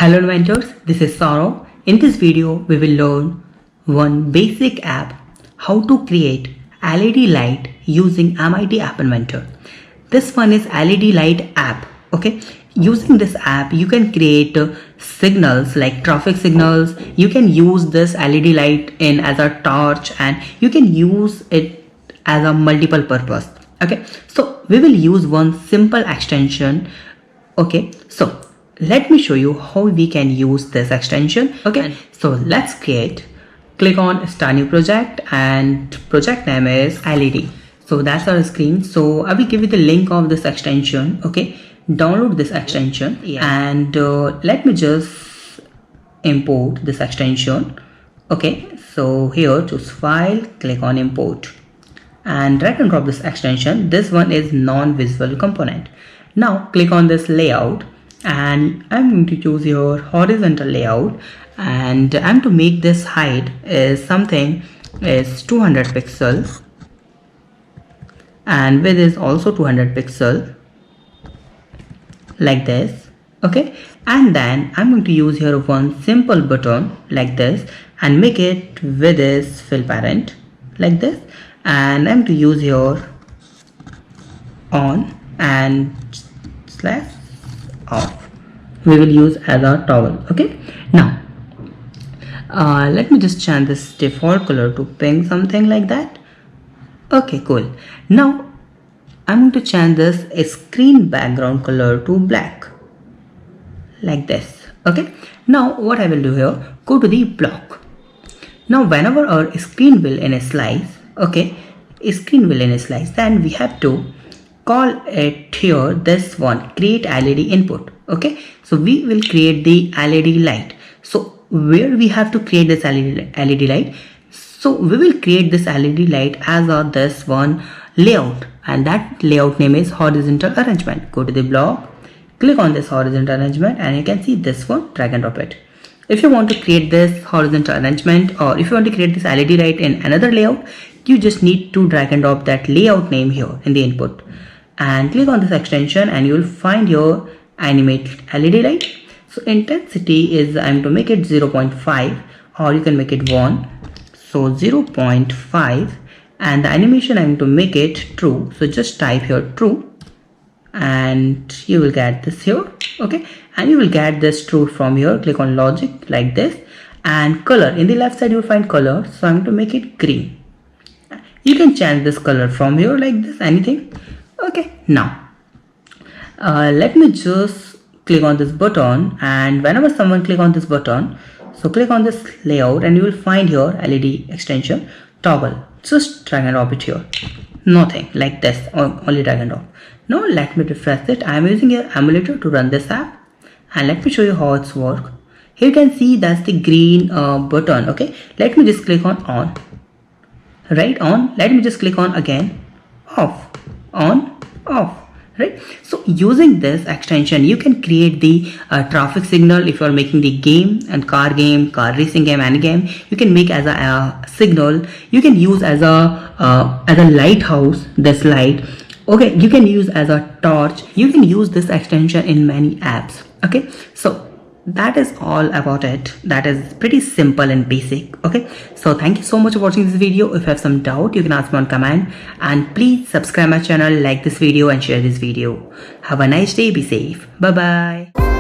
Hello inventors, this is Saurav. In this video, we will learn one basic app, how to create LED light using MIT App Inventor. This one is LED light app. Okay, using this app, you can create signals like traffic signals. You can use this LED light in as a torch, and you can use it as a multiple purpose. Okay, so we will use one simple extension. Okay, so let me show you how we can use this extension. Okay, so let's click on start new project, and project name is LED. So that's our screen. So I will give you the link of this extension. Okay, download this extension, and let me just import this extension. Okay, so here choose file, click on import, and drag and drop this extension. This one is non-visual component. Now click on this layout, and I'm going to choose your horizontal layout, and I'm to make this height is 200 pixels, and width is also 200 pixels, like this. Okay, and then I'm going to use here one simple button like this, and make it width is fill parent like this, and I'm to use here on and slash off. We will use as a toggle. Okay, now let me just change this default color to pink, something like that. Okay, cool. Now I'm going to change this screen background color to black like this. Okay, now what I will do here, go to the block. Now whenever our screen will initialize, okay, then we have to call it here, this one, create LED input. Okay, so we will create the LED light. So where we have to create this LED light, so we will create this LED light as this one layout, and that layout name is horizontal arrangement. Go to the block, click on this horizontal arrangement, and you can see this one, drag and drop it. If you want to create this horizontal arrangement, or if you want to create this LED light in another layout, you just need to drag and drop that layout name here in the input, and click on this extension, and you will find your animate LED light. So intensity is, I'm to make it 0.5, or you can make it 1. So 0.5, and the animation I'm to make it true. So just type here true, and you will get this here. Okay, and you will get this true from here. Click on logic like this, and color in the left side you will find color. So I'm to make it green. You can change this color from here like this, anything. Okay, now let me just click on this button, and whenever someone click on this button, so click on this layout, and you will find here LED extension toggle. Just drag and drop it here, nothing like this, only drag and drop. Now let me refresh it. I am using your emulator to run this app, and let me show you how it's work. Here you can see that's the green button. Okay, let me just click on, right, on. Let me just click on again, off, on, off. Right, so using this extension you can create the traffic signal. If you are making the game and car racing game, any game, you can make as a signal. You can use as a lighthouse, this light. Okay, you can use as a torch. You can use this extension in many apps. Okay, so that is all about it. That is pretty simple and basic. Okay, so thank you so much for watching this video. If you have some doubt, you can ask me on comment, and please subscribe my channel, like this video, and share this video. Have a nice day. Be safe. Bye bye.